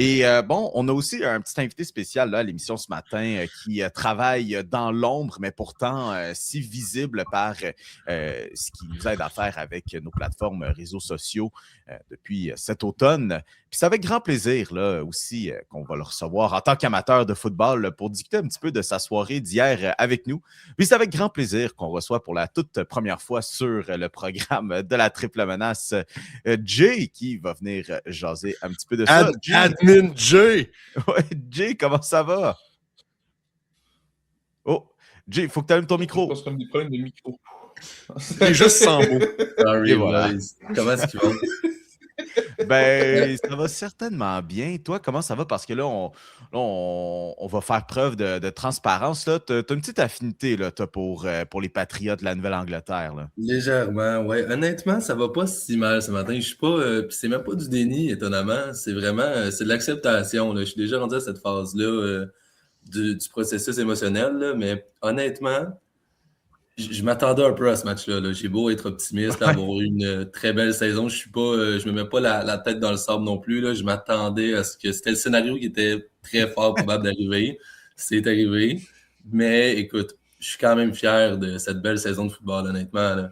Et bon, on a aussi un petit invité spécial là, à l'émission ce matin qui travaille dans l'ombre, mais pourtant si visible par ce qui nous aide à faire avec nos plateformes réseaux sociaux depuis cet automne. Puis c'est avec grand plaisir là, aussi qu'on va le recevoir en tant qu'amateur de football pour discuter un petit peu de sa soirée d'hier avec nous. Puis c'est avec grand plaisir qu'on reçoit pour la toute première fois sur le programme de la Triple Menace Jay qui va venir jaser un petit peu de ça. Admin Jay! Ouais, Jay, comment ça va? Oh, Jay, il faut que tu allumes ton micro. Je pense qu'on a des problèmes de micro. Il est juste sans mots. Sorry, voilà. Comment est-ce qu'ils vont? Ben, ça va certainement bien. Toi, comment ça va? Parce que là, on va faire preuve de transparence. Tu as une petite affinité là, pour les Patriotes de la Nouvelle-Angleterre. Là. Légèrement, ouais. Honnêtement, ça va pas si mal ce matin. Je suis pas. Puis c'est même pas du déni, étonnamment. C'est vraiment. C'est de l'acceptation. Là. Je suis déjà rendu à cette phase-là du processus émotionnel. Là, mais honnêtement, je m'attendais un peu à ce match-là. Là. J'ai beau être optimiste, avoir eu une très belle saison. Je me mets pas la tête dans le sable non plus. Là. Je m'attendais à ce que c'était le scénario qui était très fort probable d'arriver. C'est arrivé. Mais écoute, je suis quand même fier de cette belle saison de football, honnêtement. Là.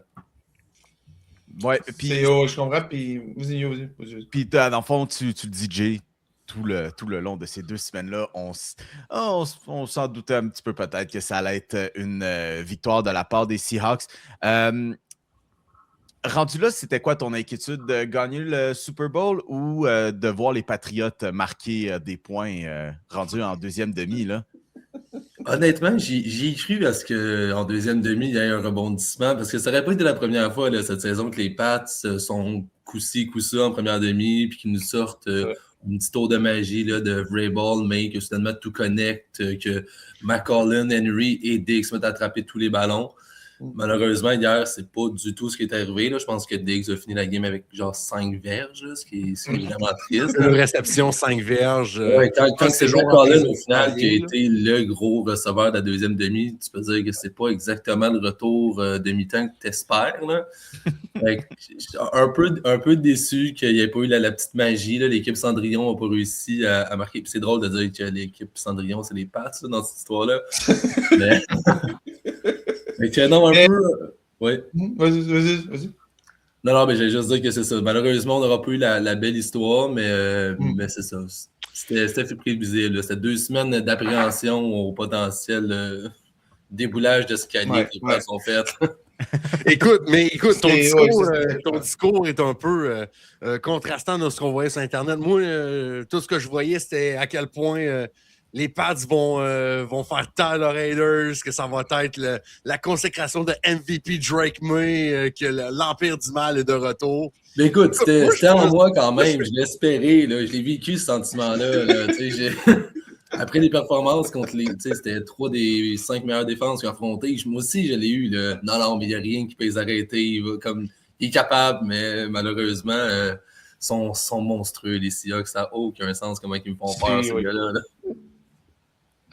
Ouais, puis. Je comprends, puis vas-y. Puis, dans le fond, tu le dis, Jay, tout le long de ces 2 semaines-là, on s'en doutait un petit peu peut-être que ça allait être une victoire de la part des Seahawks. Rendu là, c'était quoi ton inquiétude de gagner le Super Bowl ou de voir les Patriotes marquer des points rendus en deuxième demi, là? Honnêtement, j'y ai cru parce qu'en deuxième demi, il y a eu un rebondissement. Parce que ça n'aurait pas été la première fois là, cette saison que les Pats sont coup-ci, coup-ça en première demi, puis qu'ils nous sortent une petite tour de magie là, de vrai ball, mais que soudainement tout connecte, que McCollum, Henry et Diggs se mettent à attraper tous les ballons. Malheureusement, hier, c'est pas du tout ce qui est arrivé. Là. Je pense que Diggs a fini la game avec genre 5 verges, là, ce qui est vraiment triste. Une réception, 5 verges. Ouais, quand c'est McCollum, au final, qui a été le gros receveur de la deuxième demi, tu peux dire que c'est pas exactement le retour de mi-temps que tu espères. Un peu déçu qu'il n'y ait pas eu la petite magie. Là. L'équipe Cendrillon n'a pas réussi à marquer. Puis c'est drôle de dire que l'équipe Cendrillon, c'est les Pats dans cette histoire-là. Mais que non, un peu. Oui. Vas-y. Non, mais j'allais juste dire que c'est ça. Malheureusement, on n'aura pas eu la belle histoire, mais c'est ça. C'était prévisible. C'était 2 semaines d'appréhension au potentiel déboulage de ce que les Pats ont fait. Écoute, ton discours est un peu contrastant de ce qu'on voyait sur Internet. Moi, tout ce que je voyais, c'était à quel point les Pats vont faire taire les Raiders, que ça va être la consécration de MVP Drake May, que l'Empire du Mal est de retour. Mais écoute, c'était en moi quand même. Je l'espérais. Je l'ai vécu, ce sentiment-là. Après les performances contre c'était 3 des 5 meilleures défenses qu'ils ont affrontées. Moi aussi, je l'ai eu. Non, mais il n'y a rien qui peut les arrêter. Il est capable, mais malheureusement, sont monstrueux, les Seahawks. Ça n'a aucun sens comment ils me font peur, ces gars-là.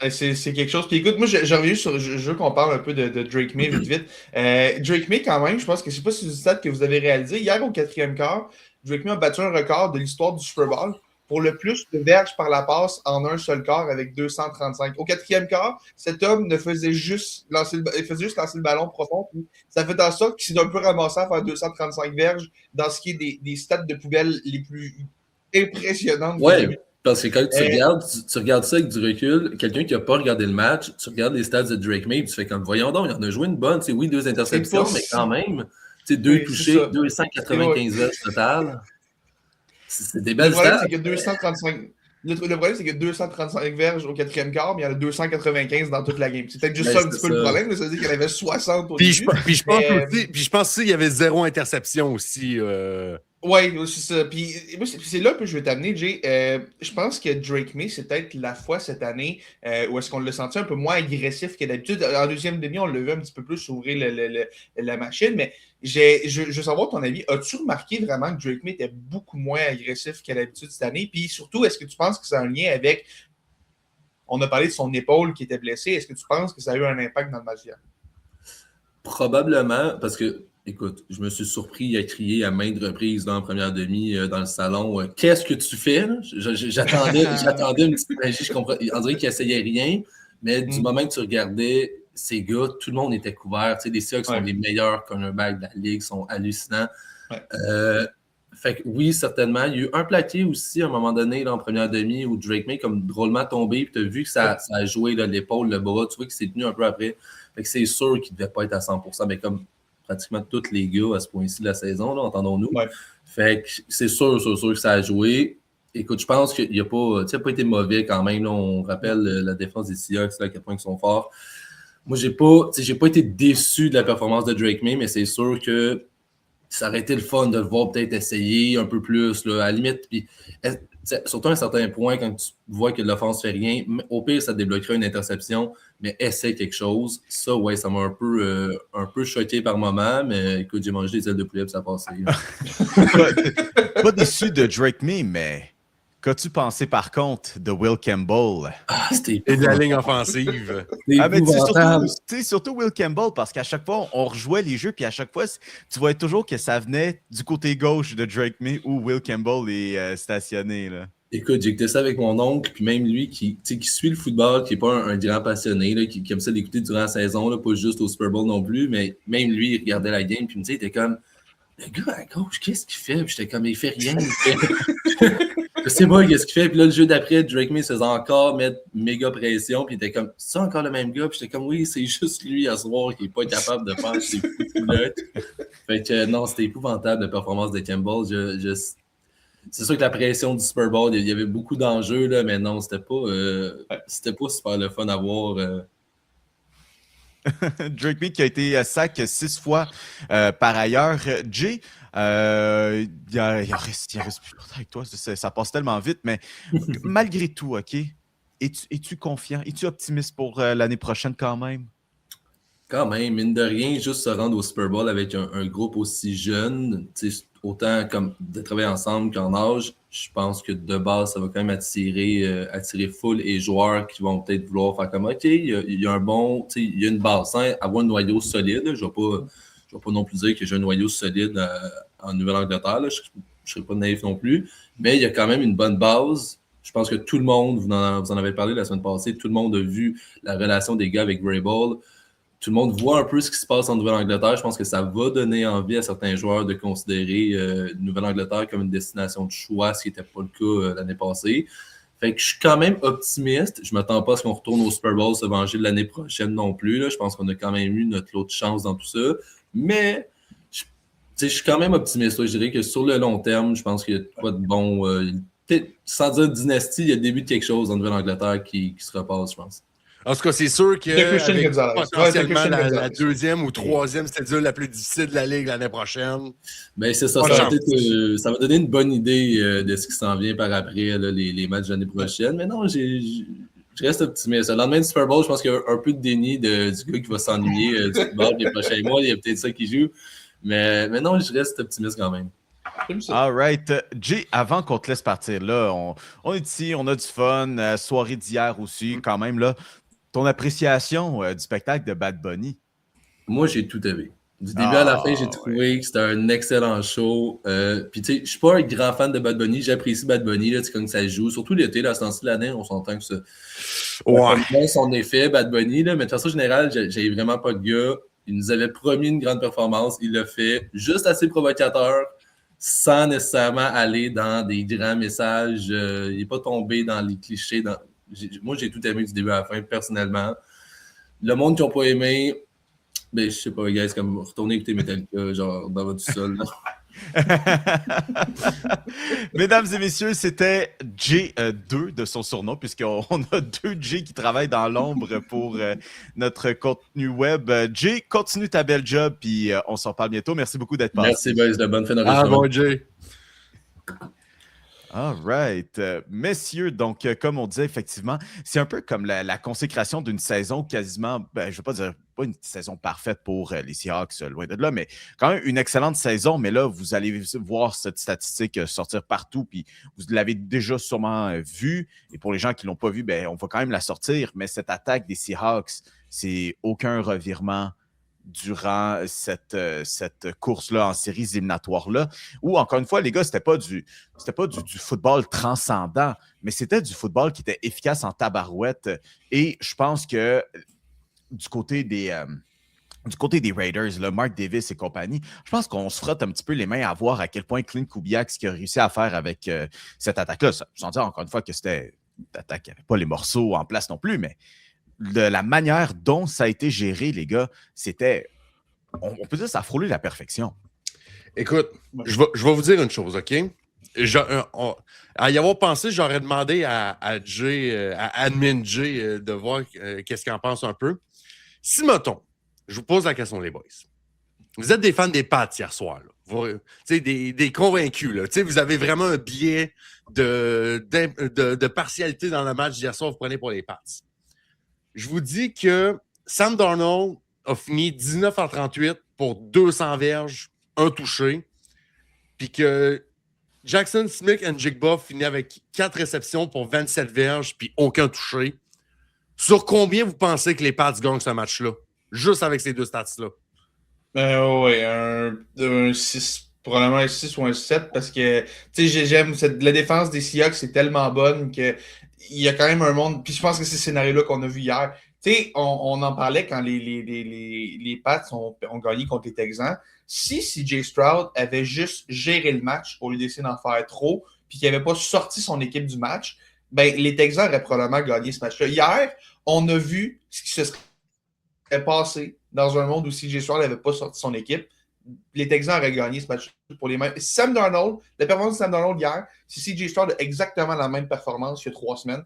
C'est quelque chose. Puis écoute, moi, je veux qu'on parle un peu de Drake May vite. Drake May, quand même, je pense que je ne sais pas si c'est une stat que vous avez réalisé. Hier, au 4e quart, Drake May a battu un record de l'histoire du Super Bowl pour le plus de verges par la passe en un seul quart avec 235. Au 4e quart, cet homme faisait juste lancer le ballon profond. Puis ça fait en sorte qu'il s'est un peu ramassé à faire 235 verges dans ce qui est des stats de poubelle les plus impressionnantes. Ouais. Parce que quand tu regardes ça avec du recul, quelqu'un qui n'a pas regardé le match, tu regardes les stats de Drake May, tu fais comme, voyons donc, il en a joué une bonne, oui, 2 interceptions, mais quand même, 2 touchés, 295 verges total. C'est des belles stats. Le problème, c'est qu'il y a 235 verges au 4e quart, mais il y en a 295 dans toute la game. C'est peut-être juste ça un petit peu le problème, mais ça veut dire qu'il y en avait 60 au début. Puis je pense aussi qu'il y avait 0 interception aussi. Oui, c'est ça. Puis c'est là que je veux t'amener, Jay. Je pense que Drake May, c'est peut-être la fois cette année où est-ce qu'on l'a senti un peu moins agressif que d'habitude. En deuxième demi, on l'a vu un petit peu plus ouvrir la machine, mais je veux savoir ton avis. As-tu remarqué vraiment que Drake May était beaucoup moins agressif qu'à l'habitude cette année? Puis surtout, est-ce que tu penses que c'est un lien avec... On a parlé de son épaule qui était blessée. Est-ce que tu penses que ça a eu un impact dans le match hier? Probablement, parce que Écoute, je me suis surpris à crier à maintes reprises dans la première demi dans le salon. Qu'est-ce que tu fais? Là? J'attendais une petite magie. Je comprends. On dirait qu'ils n'essayaient rien, mais du moment que tu regardais ces gars, tout le monde était couvert. Tu sais, les Seahawks sont les meilleurs cornerbacks de la ligue, sont hallucinants. Ouais. Fait que oui, certainement. Il y a eu un plaqué aussi à un moment donné là, en première demi où Drake May comme drôlement tombé. Puis tu as vu que ça a joué là, l'épaule, le bras. Tu vois qu'il s'est tenu un peu après. Fait que c'est sûr qu'il ne devait pas être à 100%, mais comme pratiquement tous les gars à ce point-ci de la saison, là, entendons-nous. Ouais. Fait que c'est sûr que ça a joué. Écoute, je pense qu'il n'a pas été mauvais quand même. Là. On rappelle la défense des Seahawks, à quel point ils sont forts. Moi, j'ai pas été déçu de la performance de Drake May, mais c'est sûr que ça aurait été le fun de le voir peut-être essayer un peu plus, là, à la limite. Puis, surtout à un certain point, quand tu vois que l'offense ne fait rien, au pire, ça débloquerait une interception, mais essaie quelque chose. Ça, ouais, ça m'a un peu choqué par moment, mais écoute, j'ai mangé des ailes de poulet et ça a passé. Pas déçu de Drake May, mais qu'as-tu pensé par contre de Will Campbell? Et de la ligne offensive. Mais surtout Will Campbell, parce qu'à chaque fois, on rejouait les jeux, puis à chaque fois, tu voyais toujours que ça venait du côté gauche de Drake May où Will Campbell est stationné. Là. Écoute, j'ai écouté ça avec mon oncle, puis même lui qui suit le football, qui n'est pas un grand passionné, là, qui aime ça l'écouter durant la saison, là, pas juste au Super Bowl non plus, mais même lui, il regardait la game, puis il me disait, il était comme, le gars à gauche, qu'est-ce qu'il fait? Puis j'étais comme, il fait rien. Je sais pas qu'est-ce qu'il fait. Puis là, le jeu d'après, Drake May se faisait encore mettre méga pression, puis il était comme, c'est encore le même gars? Puis j'étais comme, oui, c'est juste lui à soir qui n'est pas capable de faire ses foutulottes. Fait que non, c'était épouvantable la performance de Campbell. C'est sûr que la pression du Super Bowl, il y avait beaucoup d'enjeux, là, mais non, c'était pas super le fun à voir. Drake May qui a été sack 6 fois par ailleurs. Jay, il reste plus longtemps avec toi, ça passe tellement vite, mais malgré tout, OK, es-tu confiant? Es-tu optimiste pour l'année prochaine quand même? Quand même, mine de rien, juste se rendre au Super Bowl avec un groupe aussi jeune, autant comme de travailler ensemble qu'en âge, je pense que de base, ça va quand même attirer foule et joueurs qui vont peut-être vouloir faire comme OK, il y a un bon, il y a une base, sans avoir un noyau solide. Je ne vais pas non plus dire que j'ai un noyau solide en Nouvelle-Angleterre. Je ne serai pas naïf non plus, mais il y a quand même une bonne base. Je pense que tout le monde, vous en avez parlé la semaine passée, tout le monde a vu la relation des gars avec Vrabel. Tout le monde voit un peu ce qui se passe en Nouvelle-Angleterre. Je pense que ça va donner envie à certains joueurs de considérer Nouvelle-Angleterre comme une destination de choix, ce qui n'était pas le cas l'année passée. Fait que je suis quand même optimiste. Je ne m'attends pas à ce qu'on retourne au Super Bowl se venger de l'année prochaine non plus. Là. Je pense qu'on a quand même eu notre lot de chance dans tout ça. Mais je suis quand même optimiste. Là. Je dirais que sur le long terme, je pense qu'il y a quoi de bon. Sans dire dynastie, il y a le début de quelque chose en Nouvelle-Angleterre qui se repasse, je pense. En tout cas, c'est sûr que potentiellement la deuxième ou troisième c'est-à-dire la plus difficile de la Ligue l'année prochaine. Ben, c'est ça. Ça va donner une bonne idée de ce qui s'en vient par après, là, les matchs de l'année prochaine. Mais non, je reste optimiste. Le lendemain du Super Bowl, je pense qu'il y a un peu de déni du gars qui va s'ennuyer du football les prochains mois. Il y a peut-être ça qui joue. Mais non, je reste optimiste quand même. All right. Jay, avant qu'on te laisse partir, là, on est ici, on a du fun. Soirée d'hier aussi, quand même, là. Ton appréciation du spectacle de Bad Bunny? Moi, j'ai tout aimé. Du début à la fin, j'ai trouvé que c'était un excellent show. Puis, tu sais, je suis pas un grand fan de Bad Bunny. J'apprécie Bad Bunny, là, quand ça joue. Surtout l'été, là, ce temps-ci de l'année, on s'entend que ça a son effet, Bad Bunny. Là, mais de façon générale, j'ai vraiment pas de gars. Il nous avait promis une grande performance. Il l'a fait juste assez provocateur, sans nécessairement aller dans des grands messages. Il n'est pas tombé dans les clichés. Moi, j'ai tout aimé du début à la fin, personnellement. Le monde qui n'a pas aimé, ben, je sais pas, guys, c'est comme retourner écouter Metallica, genre, dans votre sol. Mesdames et messieurs, c'était J2 de son surnom, puisqu'on a 2 J qui travaillent dans l'ombre pour notre contenu web. J, continue ta belle job, puis on s'en parle bientôt. Merci beaucoup d'être passé. Merci, boys, de bonne fin d'enregistrement. Bon, Jay. All right. Messieurs, donc, comme on disait, effectivement, c'est un peu comme la consécration d'une saison quasiment, je ne veux pas dire pas une saison parfaite pour les Seahawks, loin de là, mais quand même une excellente saison. Mais là, vous allez voir cette statistique sortir partout, puis vous l'avez déjà sûrement vu. Et pour les gens qui ne l'ont pas vu, on va quand même la sortir. Mais cette attaque des Seahawks, c'est aucun revirement durant cette course-là en séries éliminatoires-là, où, encore une fois, les gars, c'était pas du football transcendant, mais c'était du football qui était efficace en tabarouette. Et je pense que du côté des Raiders, là, Mark Davis et compagnie, je pense qu'on se frotte un petit peu les mains à voir à quel point Clint Kubiak, ce qu'il a réussi à faire avec cette attaque-là, sans dire encore une fois que c'était une attaque qui n'avait pas les morceaux en place non plus, mais de la manière dont ça a été géré, les gars, c'était, on peut dire, ça a frôlé la perfection. Écoute, je vais vous dire une chose, OK? À y avoir pensé, j'aurais demandé à Admin Jay de voir qu'est-ce qu'il en pense un peu. Si, mettons, je vous pose la question, les boys. Vous êtes des fans des Pats hier soir, là. Vous, des convaincus, là. Vous avez vraiment un biais de partialité dans le match d'hier soir, vous prenez pour les Pats. Je vous dis que Sam Darnold a fini 19 en 38 pour 200 verges, un touché, puis que Jackson Smith-Njigba finit avec 4 réceptions pour 27 verges, puis aucun touché. Sur combien vous pensez que les Pats gagnent ce match-là? Juste avec ces deux stats-là. Oui, un 6, probablement un 6 ou un 7, parce que j'aime la défense des Seahawks, c'est tellement bonne qu'il y a quand même un monde. Puis je pense que c'est ce scénario-là qu'on a vu hier. On en parlait quand les Pats ont gagné contre les Texans. Si CJ Stroud avait juste géré le match au lieu d'essayer d'en faire trop, puis qu'il n'avait pas sorti son équipe du match, ben, les Texans auraient probablement gagné ce match-là. Hier, on a vu ce qui se serait passé dans un monde où CJ Stroud n'avait pas sorti son équipe. Les Texans auraient gagné ce match pour les mêmes. Sam Darnold, la performance de Sam Darnold hier, si CJ Stroud a exactement la même performance qu'il y a 3 semaines,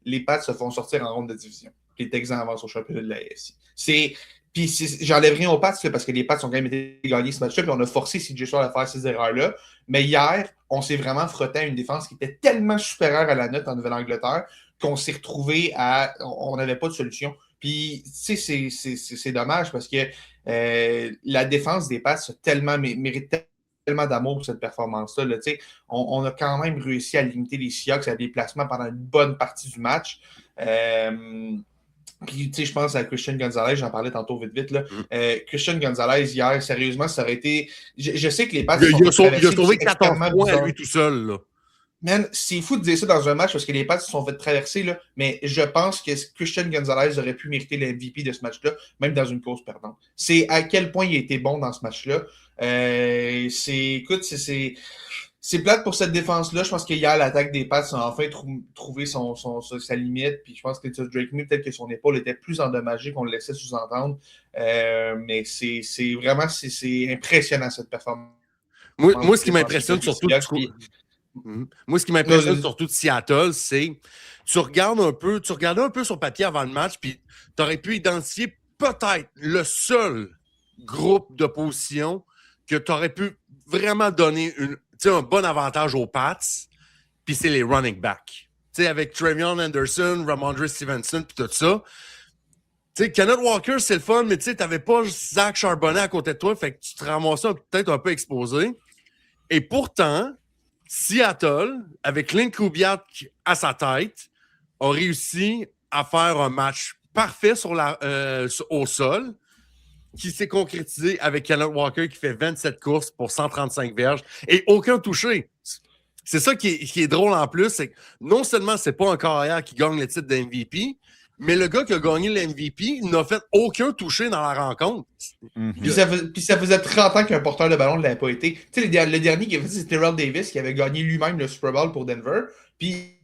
les Pats se font sortir en ronde de division. Les Texans avancent au championnat de la AFC. Puis j'enlève rien aux Pats parce que les Pats ont quand même été gagnés ce match-là, puis on a forcé CJ Stroud à faire ces erreurs-là. Mais hier, on s'est vraiment frotté à une défense qui était tellement supérieure à la note en Nouvelle-Angleterre qu'on s'est retrouvé à... On n'avait pas de solution. Puis, c'est dommage parce que la défense des Pats mérite tellement d'amour pour cette performance-là. Là, on a quand même réussi à limiter les Seahawks à des placements pendant une bonne partie du match. Puis, je pense à Christian Gonzalez, j'en parlais tantôt vite. Là. Christian Gonzalez, hier, sérieusement, ça aurait été... Je sais que les Pats... Il a trouvé 14 points à lui tout seul, là. Man, c'est fou de dire ça dans un match parce que les Pats se sont fait traverser, là, mais je pense que Christian Gonzalez aurait pu mériter le MVP de ce match-là, même dans une course perdante. C'est à quel point il a été bon dans ce match-là. C'est plate pour cette défense-là. Je pense qu'hier, l'attaque des Pats a enfin trouvé sa limite. Puis je pense que Drake May, peut-être que son épaule était plus endommagée qu'on le laissait sous-entendre. Mais c'est vraiment impressionnant cette performance. Moi, ce qui m'impressionne surtout... Moi, ce qui m'impressionne surtout de Seattle, c'est tu regardais un peu sur papier avant le match, puis tu aurais pu identifier peut-être le seul groupe d'opposition que tu aurais pu vraiment donner un bon avantage aux Pats, puis c'est les running backs. Avec Trevion Anderson, Ramondre Stevenson, puis tout ça. Kenneth Walker, c'est le fun, mais tu n'avais pas Zach Charbonnet à côté de toi, fait que tu te ramassais peut-être un peu exposé. Et pourtant, Seattle, avec Clint Kubiak à sa tête, a réussi à faire un match parfait au sol, qui s'est concrétisé avec Kenneth Walker qui fait 27 courses pour 135 verges et aucun touché. C'est ça qui est drôle en plus, c'est que non seulement c'est pas un carrière qui gagne le titre de MVP, mais le gars qui a gagné le MVP n'a fait aucun touché dans la rencontre. Mm-hmm. Puis ça faisait 30 ans qu'un porteur de ballon ne l'avait pas été. Tu sais, le dernier qui avait fait, c'était Terrell Davis qui avait gagné lui-même le Super Bowl pour Denver. Puis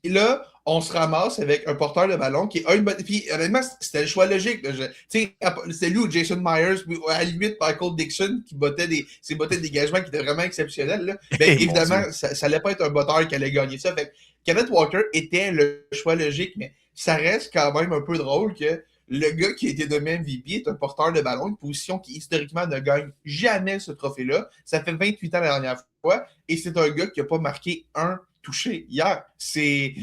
là, on se ramasse avec un porteur de ballon qui a une bonne... Puis honnêtement, c'était le choix logique. Tu sais, c'était lui ou Jason Myers, ou à la limite Michael Dixon qui bottait des dégagements qui étaient vraiment exceptionnels. Là. Ben, évidemment, ça allait pas être un botteur qui allait gagner ça. Fait Kenneth Walker était le choix logique, mais ça reste quand même un peu drôle que le gars qui a été nommé MVP est un porteur de ballon, une position qui historiquement ne gagne jamais ce trophée-là. Ça fait 28 ans la dernière fois, et c'est un gars qui n'a pas marqué un touché hier. C'est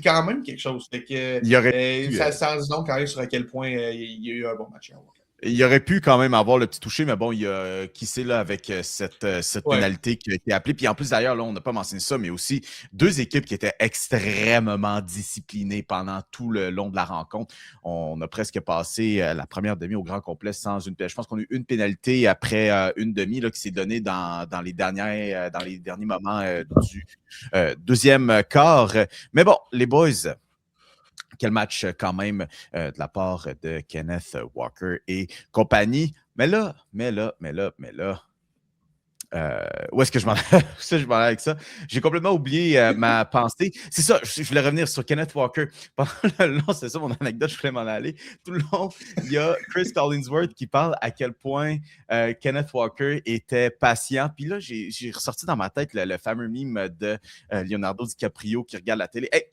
quand même quelque chose. Fait que, ça se dit donc quand même sur à quel point il y a eu un bon match. Il aurait pu quand même avoir le petit toucher, mais bon, il y a qui sait là avec cette pénalité qui a été appelée. Puis en plus, d'ailleurs, là, on n'a pas mentionné ça, mais aussi 2 équipes qui étaient extrêmement disciplinées pendant tout le long de la rencontre. On a presque passé la première demi au grand complet sans une pénalité. Je pense qu'on a eu une pénalité après une demi là, qui s'est donnée dans les derniers moments du deuxième quart. Mais bon, les boys. Quel match quand même de la part de Kenneth Walker et compagnie. Mais là, où est-ce que je m'en allais avec ça? J'ai complètement oublié ma pensée. C'est ça, je voulais revenir sur Kenneth Walker. Pendant le long, c'est ça mon anecdote, je voulais m'en aller. Tout le long, il y a Chris Collinsworth qui parle à quel point Kenneth Walker était patient. Puis là, j'ai ressorti dans ma tête le fameux meme de Leonardo DiCaprio qui regarde la télé. Hey!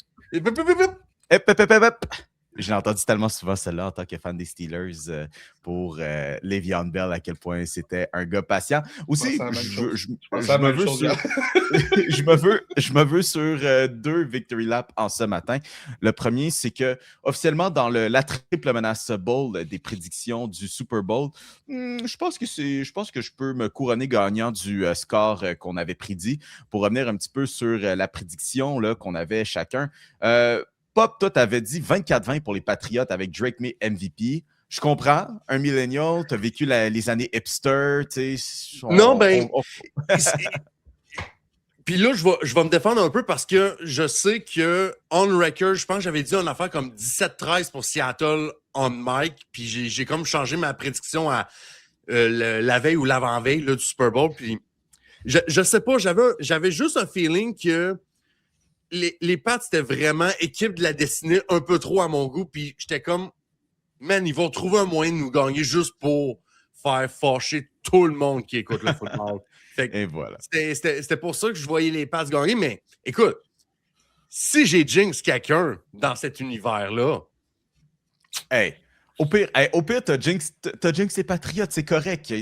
Je l'ai entendu tellement souvent, celle-là, en tant que fan des Steelers, pour Le'Veon Bell, à quel point c'était un gars patient. Aussi, je me veux sur 2 victory laps en ce matin. Le premier, c'est que officiellement, dans la triple menace bowl des prédictions du Super Bowl, je pense que je peux me couronner gagnant du score qu'on avait prédit. Pour revenir un petit peu sur la prédiction là, qu'on avait chacun. Pop, toi, t'avais dit 24-20 pour les Patriots avec Drake May MVP. Je comprends. Un millennial, t'as vécu les années hipster, tu sais. Puis là, je vais me défendre un peu parce que je sais que on record, je pense que j'avais dit une affaire comme 17-13 pour Seattle on mic. Puis j'ai comme changé ma prédiction à la veille ou l'avant-veille là, du Super Bowl. Puis je sais pas, j'avais juste un feeling que les Pats, c'était vraiment équipe de la destinée un peu trop à mon goût. Puis j'étais comme, man, ils vont trouver un moyen de nous gagner juste pour faire fâcher tout le monde qui écoute le football. Et voilà. C'était pour ça que je voyais les Pats gagner. Mais écoute, si j'ai jinx quelqu'un dans cet univers-là... Hey! Au pire, t'as jinx les Patriotes, c'est correct.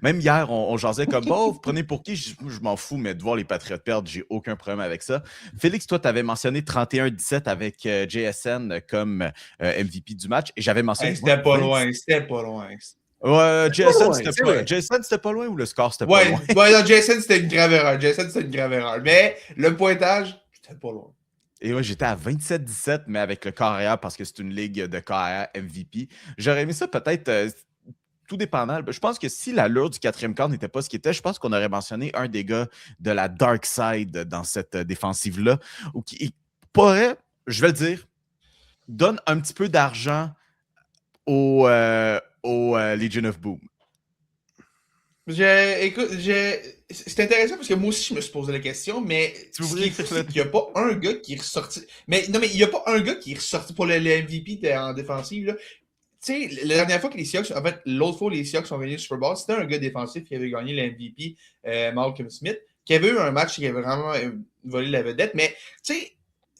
Même hier, on jasait comme, bon, vous prenez pour qui? Je m'en fous, mais de voir les Patriotes perdre, j'ai aucun problème avec ça. Félix, toi, t'avais mentionné 31-17 avec JSN comme MVP du match. Et j'avais mentionné... C'était pas loin. Ouais, Jason, c'était pas loin ou le score, c'était pas loin? Ouais, non, Jason, c'était une grave erreur. Mais le pointage, c'était pas loin. Et ouais, j'étais à 27-17, mais avec le carrière parce que c'est une ligue de carrière MVP. J'aurais aimé ça peut-être tout dépendant. Je pense que si l'allure du 4e quart n'était pas ce qu'il était, je pense qu'on aurait mentionné un des gars de la dark side dans cette défensive-là, ou qui pourrait, je vais le dire, donne un petit peu d'argent au Legion of Boom. C'est intéressant parce que moi aussi, je me suis posé la question, mais ce qui est fou, c'est qu'il n'y a pas un gars qui est ressorti. Mais non, mais il n'y a pas un gars qui est ressorti pour le MVP en défensive. Là. Tu sais, la dernière fois que les Seahawks, en fait, l'autre fois les Seahawks sont venus au Super Bowl, c'était un gars défensif qui avait gagné le MVP, Malcolm Smith, qui avait eu un match qui avait vraiment volé la vedette. Mais, tu sais,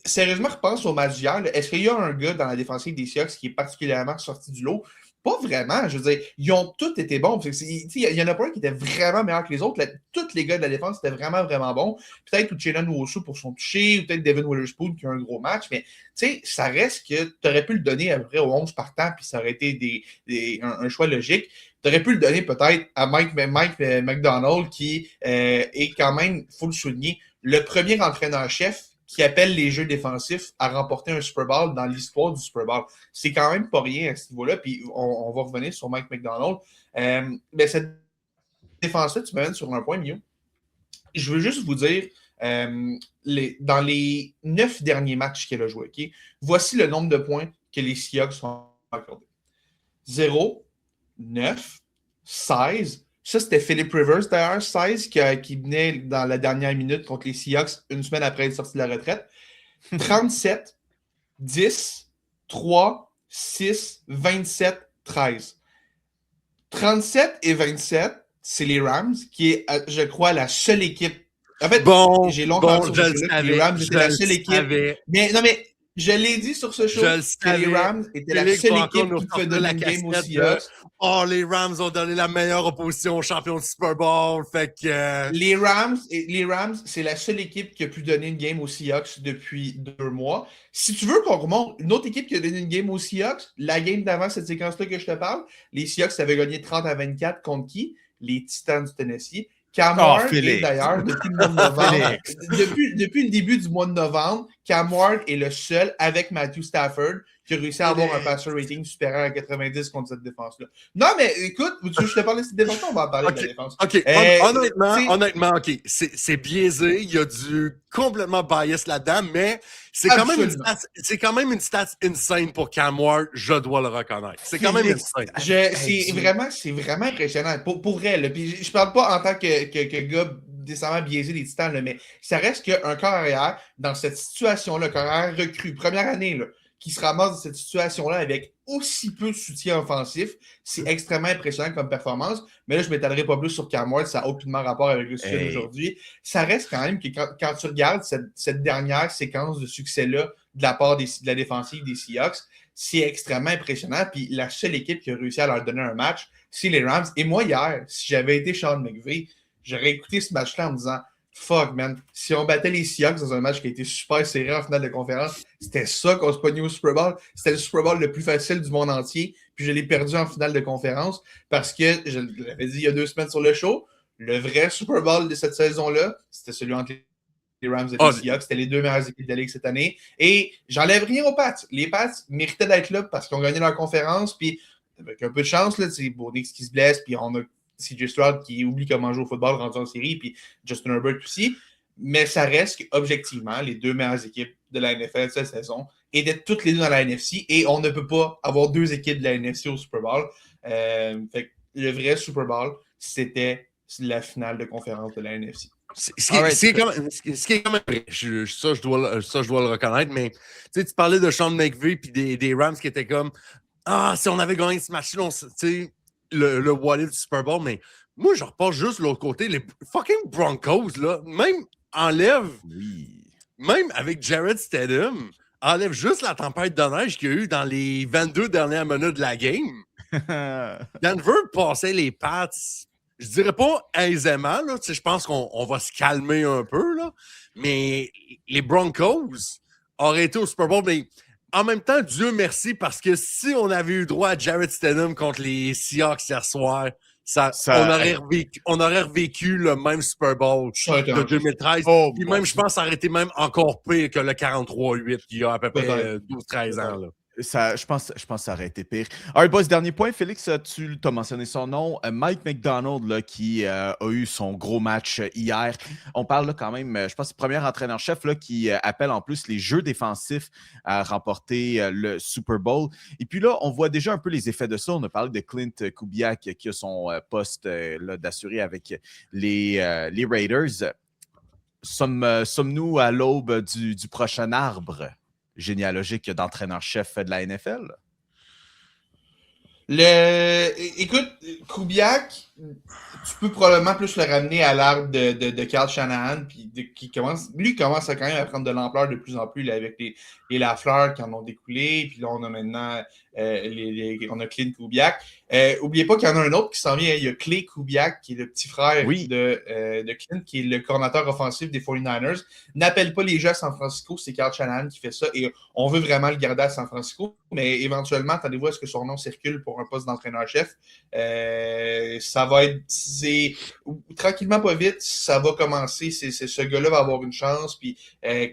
sérieusement, repense au match d'hier. Est-ce qu'il y a un gars dans la défensive des Seahawks qui est particulièrement sorti du lot? Pas vraiment, je veux dire, ils ont tous été bons. Il y en a pas un qui était vraiment meilleur que les autres. Tous les gars de la défense étaient vraiment, vraiment bons. Peut-être Uchenna Nwosu pour son toucher, ou peut-être Devin Witherspoon qui a un gros match, mais ça reste que tu aurais pu le donner à peu près aux 11 partants, puis ça aurait été un choix logique. Tu aurais pu le donner peut-être à Mike McDonald, qui est quand même, il faut le souligner, le premier entraîneur-chef qui appelle les jeux défensifs à remporter un Super Bowl dans l'histoire du Super Bowl. C'est quand même pas rien à ce niveau-là, puis on va revenir sur Mike McDonald. Mais cette défense-là, tu m'amènes sur un point, Mio. Je veux juste vous dire, dans les 9 derniers matchs qu'elle a joué, okay, voici le nombre de points que les Seahawks ont accordés. 0, 9, 16. Ça, c'était Philip Rivers, d'ailleurs, 16, qui venait dans la dernière minute contre les Seahawks, une semaine après être sorti de la retraite. 37, 10, 3, 6, 27, 13. 37 et 27, c'est les Rams, qui est, je crois, la seule équipe. En fait, j'ai longtemps je le savais, les Rams étaient la seule équipe. Mais non, mais Je l'ai dit sur ce show Je le que les savais. Rams étaient la Félix seule va encore équipe nous qui pouvait sortir donner la une game aux casquette Seahawks. Oh, les Rams ont donné la meilleure opposition aux champions du Super Bowl. Fait que. Les Rams, c'est la seule équipe qui a pu donner une game aux Seahawks depuis 2 mois. Si tu veux qu'on remonte, une autre équipe qui a donné une game aux Seahawks, la game d'avant cette séquence-là que je te parle, les Seahawks avaient gagné 30-24 contre qui? Les Titans du Tennessee. Cam Ward est d'ailleurs, depuis le mois de novembre, depuis le début du mois de novembre, Cam Ward est le seul avec Matthew Stafford qui a réussi à avoir un passer rating supérieur à 90 contre cette défense-là. Non, mais écoute, je te parle de cette défense-là, on va en parler de la défense. OK, honnêtement, OK, c'est biaisé, il y a du complètement bias là-dedans, mais c'est quand même une stat insane pour Cam Ward, je dois le reconnaître. C'est quand même insane. C'est vraiment impressionnant. Pour vrai, là, puis je parle pas en tant que gars décemment biaisé des Titans, là, mais ça reste qu'un corps arrière, dans cette situation-là, corps arrière recru, première année, là, qui se ramasse dans cette situation-là avec aussi peu de soutien offensif, c'est extrêmement impressionnant comme performance. Mais là, je ne m'étalerai pas plus sur Cam Ward, ça n'a aucunement rapport avec le sujet d'aujourd'hui. Ça reste quand même que quand tu regardes cette dernière séquence de succès-là de la part de la défensive des Seahawks, c'est extrêmement impressionnant. Puis la seule équipe qui a réussi à leur donner un match, c'est les Rams. Et moi, hier, si j'avais été Sean McVay, j'aurais écouté ce match-là en me disant fuck, man. Si on battait les Seahawks dans un match qui a été super serré en finale de conférence, c'était ça qu'on se pognait au Super Bowl. C'était le Super Bowl le plus facile du monde entier. Puis je l'ai perdu en finale de conférence parce que, je l'avais dit il y a 2 semaines sur le show, le vrai Super Bowl de cette saison-là, c'était celui entre les Rams et les Seahawks. C'était les 2 meilleures équipes de la Ligue cette année. Et j'enlève rien aux Pats. Les Pats méritaient d'être là parce qu'ils ont gagné leur conférence. Puis avec un peu de chance, là, c'est Bonix qui se blesse. Puis on a CJ Stroud qui oublie comment jouer au football rendu en série, puis Justin Herbert aussi. Mais ça reste qu'objectivement, les 2 meilleures équipes de la NFL de cette saison étaient toutes les 2 dans la NFC et on ne peut pas avoir 2 équipes de la NFC au Super Bowl. Fait que le vrai Super Bowl, c'était la finale de conférence de la NFC. Ce qui est quand même vrai. Ça, je dois le reconnaître, mais tu parlais de Sean McVay et des Rams qui étaient comme si on avait gagné ce match-là, le wallet du Super Bowl, mais moi, je repasse juste de l'autre côté. Les fucking Broncos, là, même avec Jared Stidham, enlève juste la tempête de neige qu'il y a eu dans les 22 dernières minutes de la game. Denver passait les Pats, je dirais pas aisément, là, je pense qu'on va se calmer un peu, là, mais les Broncos auraient été au Super Bowl, mais en même temps, Dieu merci, parce que si on avait eu droit à Jared Stidham contre les Seahawks hier soir, on aurait revécu le même Super Bowl de 2013. Puis même, je pense que ça aurait été même encore pire que le 43-8 qu'il y a à peu près 12-13 ans. Là. Je pense que ça aurait été pire. All right, boys, dernier point. Félix, tu as mentionné son nom. Mike McDonald, là, qui a eu son gros match hier. On parle là, quand même, je pense, c'est le premier entraîneur-chef là, qui appelle en plus les jeux défensifs à remporter le Super Bowl. Et puis là, on voit déjà un peu les effets de ça. On a parlé de Clint Kubiak qui a son poste là, d'assuré avec les Raiders. Sommes-nous à l'aube du prochain arbre généalogique d'entraîneur-chef de la NFL? Écoute, Kubiak, tu peux probablement plus le ramener à l'arbre de Kyle Shanahan, puis qui commence à quand même à prendre de l'ampleur de plus en plus là, avec les Lafleur qui en ont découlé, puis là on a maintenant on a Clint Kubiak. Oubliez pas qu'il y en a un autre qui s'en vient, il y a Clay Kubiak qui est le petit frère de Clint, qui est le coordinateur offensif des 49ers. N'appelle pas les jeux à San Francisco, c'est Kyle Shanahan qui fait ça, et on veut vraiment le garder à San Francisco, mais éventuellement, attendez-vous à ce que son nom circule pour un poste d'entraîneur-chef. Ça va être tranquillement pas vite, ça va commencer, ce gars-là va avoir une chance, puis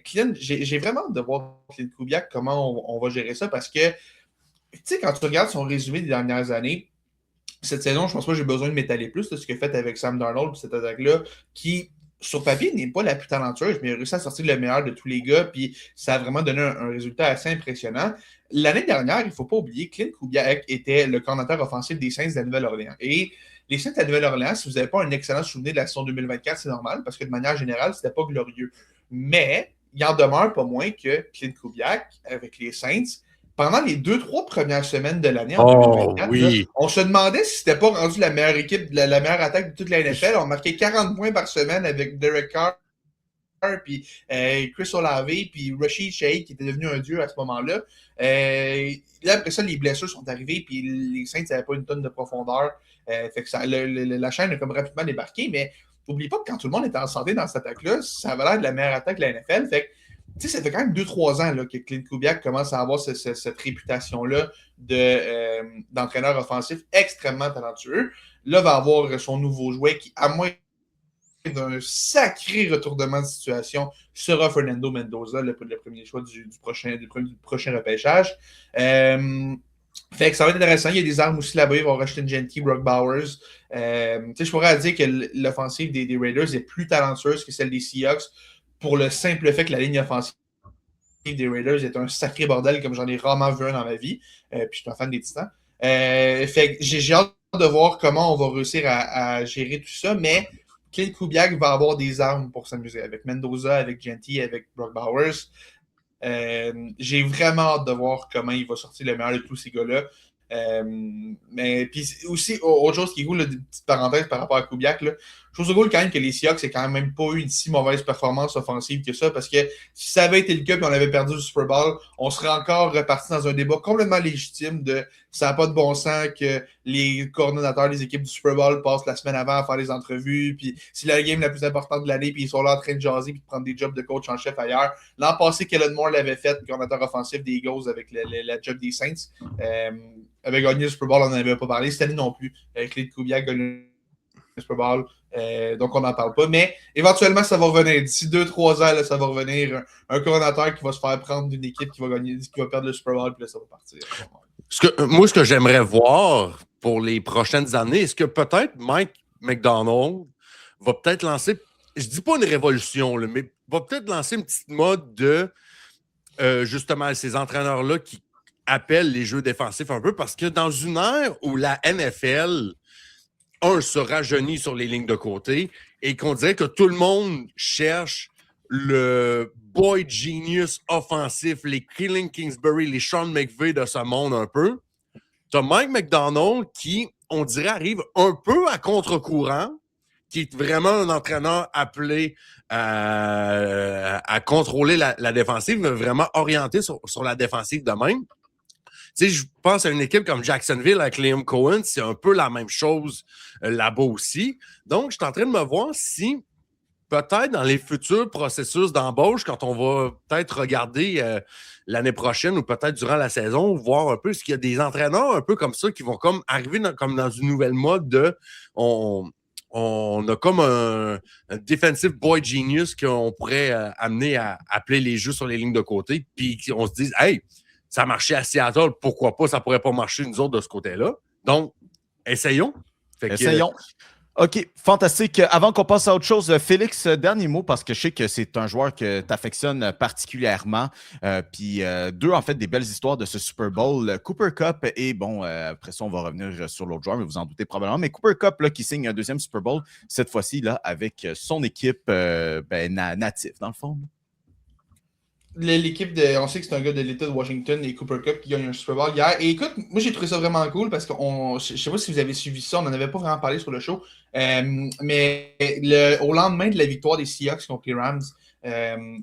Clint, j'ai vraiment hâte de voir Clint Kubiak, comment on va gérer ça, parce que tu sais, quand tu regardes son résumé des dernières années, cette saison, je pense pas que j'ai besoin de m'étaler plus de ce qu'il a fait avec Sam Darnold, cette attaque-là, qui, sur papier, n'est pas la plus talentueuse, mais il a réussi à sortir le meilleur de tous les gars, puis ça a vraiment donné un résultat assez impressionnant. L'année dernière, il ne faut pas oublier, Clint Kubiak était le coordinateur offensif des Saints de la Nouvelle-Orléans. Et les Saints de la Nouvelle-Orléans, si vous n'avez pas un excellent souvenir de la saison 2024, c'est normal, parce que de manière générale, c'était pas glorieux. Mais il en demeure pas moins que Clint Kubiak, avec les Saints, pendant les 2-3 premières semaines de l'année en 2024, là, on se demandait si c'était pas rendu la meilleure équipe, la meilleure attaque de toute la NFL. On marquait 40 points par semaine avec Derek Carr puis Chris Olave, puis Rashid Shaheed, qui était devenu un dieu à ce moment-là. Là, après ça, les blessures sont arrivées, puis les Saints n'avaient pas une tonne de profondeur. Fait que la chaîne a comme rapidement débarqué, mais n'oublie pas que quand tout le monde était en santé dans cette attaque-là, ça avait l'air de la meilleure attaque de la NFL. Fait que, tu sais, ça fait quand même 2-3 ans là, que Clint Kubiak commence à avoir cette réputation-là d'entraîneur offensif extrêmement talentueux. Là, va avoir son nouveau jouet qui, à moins d'un sacré retournement de situation, sera Fernando Mendoza, le premier choix du prochain repêchage. Fait que ça va être intéressant. Il y a des armes aussi là-bas. Ils vont racheter une Genty, Brock Bowers. Je pourrais dire que l'offensive des Raiders est plus talentueuse que celle des Seahawks pour le simple fait que la ligne offensive des Raiders est un sacré bordel comme j'en ai rarement vu un dans ma vie. Puis je suis un fan des Titans. Fait que j'ai hâte de voir comment on va réussir à gérer tout ça, mais Clint Kubiak va avoir des armes pour s'amuser avec Mendoza, avec Genty, avec Brock Bowers. J'ai vraiment hâte de voir comment il va sortir le meilleur de tous ces gars-là. Mais puis aussi, autre chose qui est cool, une petite parenthèse par rapport à Kubiak, là, je trouve ça cool quand même que les Seahawks aient quand même pas eu une si mauvaise performance offensive que ça, parce que si ça avait été le cas et on avait perdu le Super Bowl, on serait encore reparti dans un débat complètement légitime de ça n'a pas de bon sens que les coordonnateurs des équipes du Super Bowl passent la semaine avant à faire des entrevues, puis c'est la game la plus importante de l'année, puis ils sont là en train de jaser puis de prendre des jobs de coach en chef ailleurs. L'an passé, Kellen Moore l'avait fait, coordonnateur offensif des Eagles avec la job des Saints. Avait gagné le Super Bowl, on n'en avait pas parlé. Cette année non plus. Clint Kubiak a gagné le Super Bowl. Donc, on n'en parle pas. Mais éventuellement, ça va revenir. D'ici 2-3 ans, là, ça va revenir. Un coordonnateur qui va se faire prendre d'une équipe qui va perdre le Super Bowl, puis là, ça va partir. Moi, ce que j'aimerais voir pour les prochaines années, est-ce que peut-être Mike McDonald va peut-être lancer, je dis pas une révolution, là, mais va peut-être lancer une petite mode de justement ces entraîneurs-là qui appellent les jeux défensifs un peu, parce que dans une ère où la NFL, se rajeunit sur les lignes de côté et qu'on dirait que tout le monde cherche le boy genius offensif, les Killing Kingsbury, les Sean McVay de ce monde un peu. Tu as Mike McDonald qui, on dirait, arrive un peu à contre-courant, qui est vraiment un entraîneur appelé à contrôler la défensive, mais vraiment orienté sur la défensive de même. Tu sais, je pense à une équipe comme Jacksonville avec Liam Cohen, c'est un peu la même chose là-bas aussi. Donc, je suis en train de me voir si peut-être dans les futurs processus d'embauche, quand on va peut-être regarder l'année prochaine ou peut-être durant la saison, voir un peu s'il y a des entraîneurs un peu comme ça qui vont comme arriver comme dans une nouvelle mode de on a comme un defensive boy genius qu'on pourrait amener à appeler les jeux sur les lignes de côté, puis on se dit, hey, ça marchait à Seattle, pourquoi pas, ça pourrait pas marcher nous autres de ce côté-là. Donc, essayons. Essayons. OK, fantastique. Avant qu'on passe à autre chose, Félix, dernier mot, parce que je sais que c'est un joueur que tu affectionnes particulièrement. Puis deux, en fait, des belles histoires de ce Super Bowl. Cooper Kupp et, bon, après ça, on va revenir sur l'autre joueur, mais vous en doutez probablement. Mais Cooper Kupp, là, qui signe un deuxième Super Bowl, cette fois-ci, là, avec son équipe native, dans le fond. L'équipe on sait que c'est un gars de l'État de Washington et Cooper Kupp qui gagne un Super Bowl hier. Et écoute, moi j'ai trouvé ça vraiment cool parce que je sais pas si vous avez suivi ça, on n'en avait pas vraiment parlé sur le show. Mais au lendemain de la victoire des Seahawks contre les Rams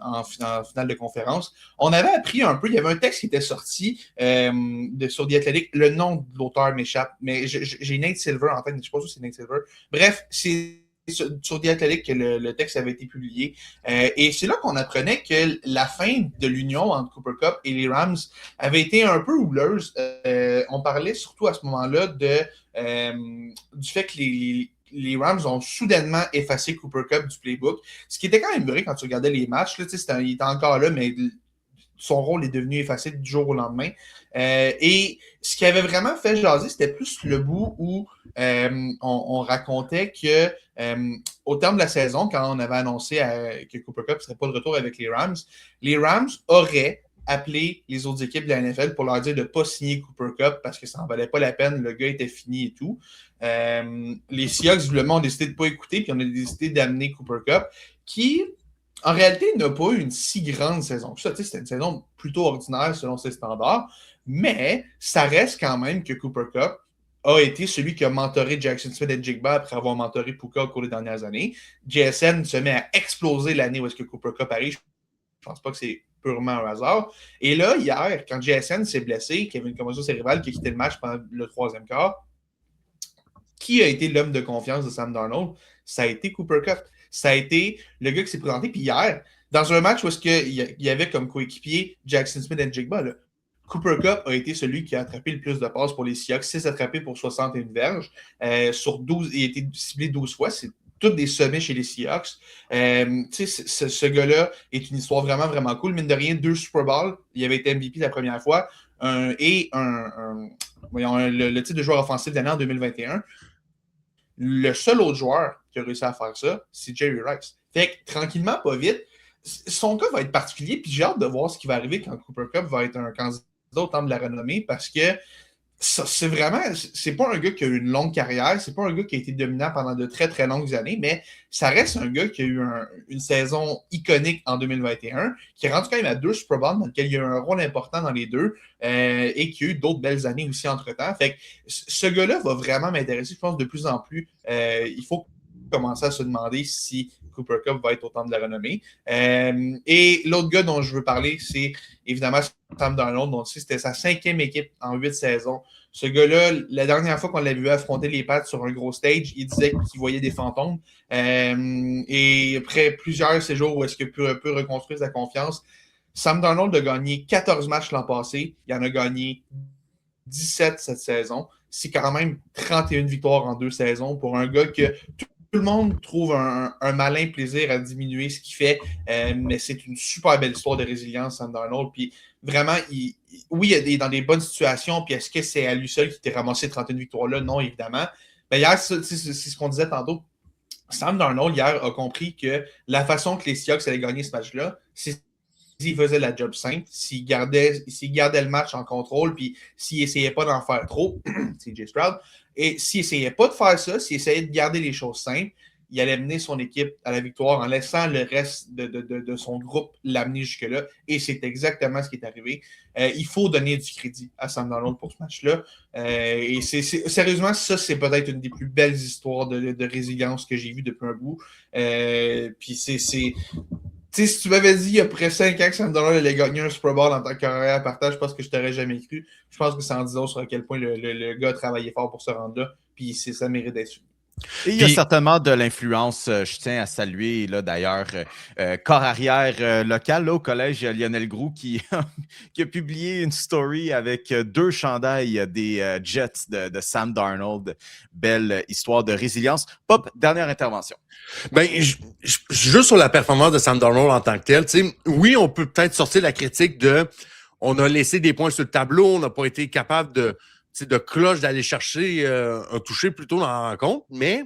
en finale de conférence, on avait appris un peu, il y avait un texte qui était sorti sur The Athletic, le nom de l'auteur m'échappe, mais j'ai Nate Silver en tête, je ne sais pas si c'est Nate Silver. Bref, c'est sur The Athletic que le texte avait été publié. Et c'est là qu'on apprenait que la fin de l'union entre Cooper Kupp et les Rams avait été un peu houleuse. On parlait surtout à ce moment-là du fait que les Rams ont soudainement effacé Cooper Kupp du playbook. Ce qui était quand même vrai quand tu regardais les matchs. Là, il était encore là, mais son rôle est devenu effacé du jour au lendemain. Et ce qui avait vraiment fait jaser, c'était plus le bout où on racontait que au terme de la saison, quand on avait annoncé que Cooper Kupp ne serait pas de retour avec les Rams auraient appelé les autres équipes de la NFL pour leur dire de ne pas signer Cooper Kupp parce que ça n'en valait pas la peine, le gars était fini et tout. Les Seahawks, visiblement, ont décidé de ne pas écouter, puis on a décidé d'amener Cooper Kupp, qui, en réalité, n'a pas eu une si grande saison que ça. C'était une saison plutôt ordinaire selon ses standards, mais ça reste quand même que Cooper Kupp a été celui qui a mentoré Jackson Smith et Jigba après avoir mentoré Puka au cours des dernières années. JSN se met à exploser l'année où est-ce que Cooper Kupp arrive. Je pense pas que c'est purement un hasard. Et là, hier, quand JSN s'est blessé, qu'il y avait une commotion cérébrale qui a quitté le match pendant le troisième quart, qui a été l'homme de confiance de Sam Darnold? Ça a été Cooper Kupp. Ça a été le gars qui s'est présenté. Puis hier, dans un match où il y avait comme coéquipier Jackson Smith et Jigba, là, Cooper Kupp a été celui qui a attrapé le plus de passes pour les Seahawks. 6 attrapés pour 61 verges. Sur 12, il a été ciblé 12 fois. C'est toutes des sommets chez les Seahawks. Ce gars-là est une histoire vraiment, vraiment cool. Mine de rien, 2 Super Bowls. Il avait été MVP la première fois. Le titre de joueur offensif de l'année en 2021. Le seul autre joueur qui a réussi à faire ça, c'est Jerry Rice. Fait que, tranquillement, pas vite, son cas va être particulier, puis j'ai hâte de voir ce qui va arriver quand Cooper Kupp va être un candidat au temple de la renommée, parce que c'est pas un gars qui a eu une longue carrière, c'est pas un gars qui a été dominant pendant de très très longues années, mais ça reste un gars qui a eu une saison iconique en 2021, qui est rendu quand même à 2 Super Bowls, dans lequel il a eu un rôle important dans les deux, et qui a eu d'autres belles années aussi entre-temps. Fait que ce gars-là va vraiment m'intéresser, je pense, de plus en plus. Il faut commencer à se demander si Cooper Kupp va être au temple de la renommée. Et l'autre gars dont je veux parler, c'est évidemment Sam Darnold. Donc, c'était sa 5e équipe en 8 saisons. Ce gars-là, la dernière fois qu'on l'avait vu affronter les Pats sur un gros stage, il disait qu'il voyait des fantômes. Et après plusieurs séjours où est-ce qu'il peut reconstruire sa confiance, Sam Darnold a gagné 14 matchs l'an passé. Il en a gagné 17 cette saison. C'est quand même 31 victoires en 2 saisons pour un gars que tout le monde trouve un malin plaisir à diminuer ce qu'il fait, mais c'est une super belle histoire de résilience, Sam Darnold. Puis vraiment, il est dans des bonnes situations. Puis est-ce que c'est à lui seul qui t'est ramassé 31 victoires-là? Non, évidemment. Mais hier, c'est ce qu'on disait tantôt. Sam Darnold, hier, a compris que la façon que les Seahawks allaient gagner ce match-là, c'est s'il faisait la job simple, s'il gardait le match en contrôle, puis s'il essayait pas d'en faire trop, c'est Jay Stroud, et s'il essayait pas de faire ça, s'il essayait de garder les choses simples, il allait mener son équipe à la victoire en laissant le reste de son groupe l'amener jusque-là, et c'est exactement ce qui est arrivé. Il faut donner du crédit à Sam Darnold pour ce match-là, et sérieusement, ça, c'est peut-être une des plus belles histoires de résilience que j'ai vues depuis un bout. Puis si tu m'avais dit après 5 ans que Sam Darnold allait gagner un Super Bowl en tant que carrière à partage, je pense que je t'aurais jamais cru. Je pense que c'est en disant sur à quel point le gars a travaillé fort pour se rendre là, puis ça mérite d'être suivi. Et il y a certainement de l'influence, je tiens à saluer là d'ailleurs, corps arrière local là, au collège Lionel Groux qui a publié une story avec 2 chandails des Jets de Sam Darnold. Belle histoire de résilience. Pop, dernière intervention. Ben, juste sur la performance de Sam Darnold en tant que tel, oui, on peut peut-être sortir la critique de on a laissé des points sur le tableau, on n'a pas été capable de cloche d'aller chercher un toucher plus tôt dans la rencontre, mais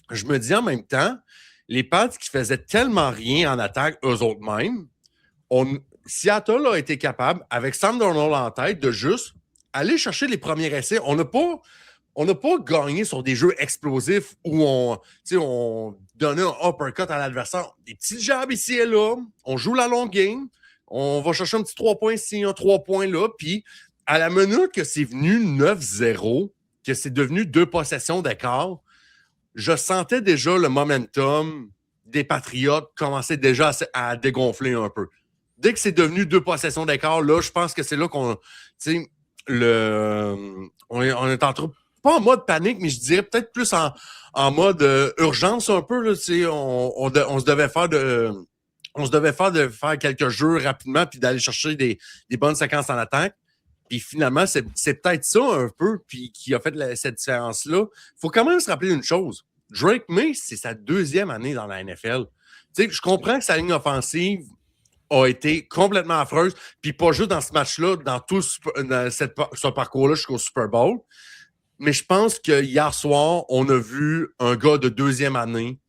je me dis en même temps, les Pats qui faisaient tellement rien en attaque eux autres mêmes, Seattle a été capable, avec Sam Darnold en tête, de juste aller chercher les premiers essais. On n'a pas gagné sur des jeux explosifs où on donnait un uppercut à l'adversaire. Des petits jabs ici et là, on joue la longue game, on va chercher un petit 3 points ici, un 3 points là, puis à la minute que c'est venu 9-0, que c'est devenu 2 possessions d'écart, je sentais déjà le momentum des Patriotes commencer déjà à dégonfler un peu. Dès que c'est devenu 2 possessions d'écart, là, je pense que c'est là qu'on est en train, pas en mode panique, mais je dirais peut-être plus en mode urgence un peu. Là, on se devait faire de faire quelques jeux rapidement puis d'aller chercher des bonnes séquences en attaque. Puis finalement, c'est peut-être ça un peu puis qui a fait cette différence-là. Il faut quand même se rappeler une chose. Drake May, c'est sa 2e année dans la NFL. Je comprends que sa ligne offensive a été complètement affreuse, puis pas juste dans ce match-là, dans tout ce parcours-là jusqu'au Super Bowl. Mais je pense que hier soir, on a vu un gars de 2e année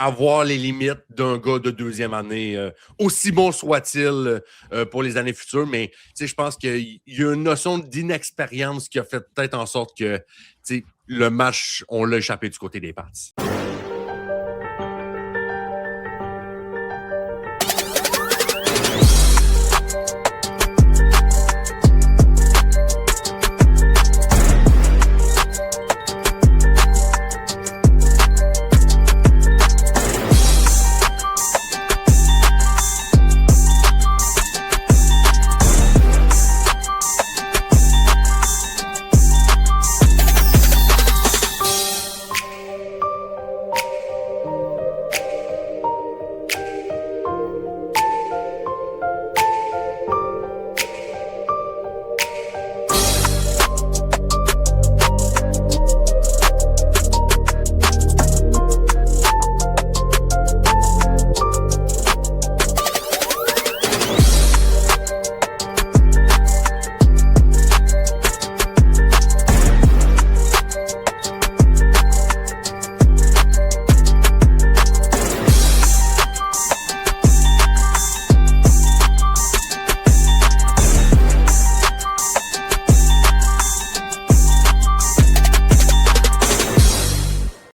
avoir les limites d'un gars de 2e année, aussi bon soit-il pour les années futures, mais je pense qu'il y a une notion d'inexpérience qui a fait peut-être en sorte que le match, on l'a échappé du côté des Pats.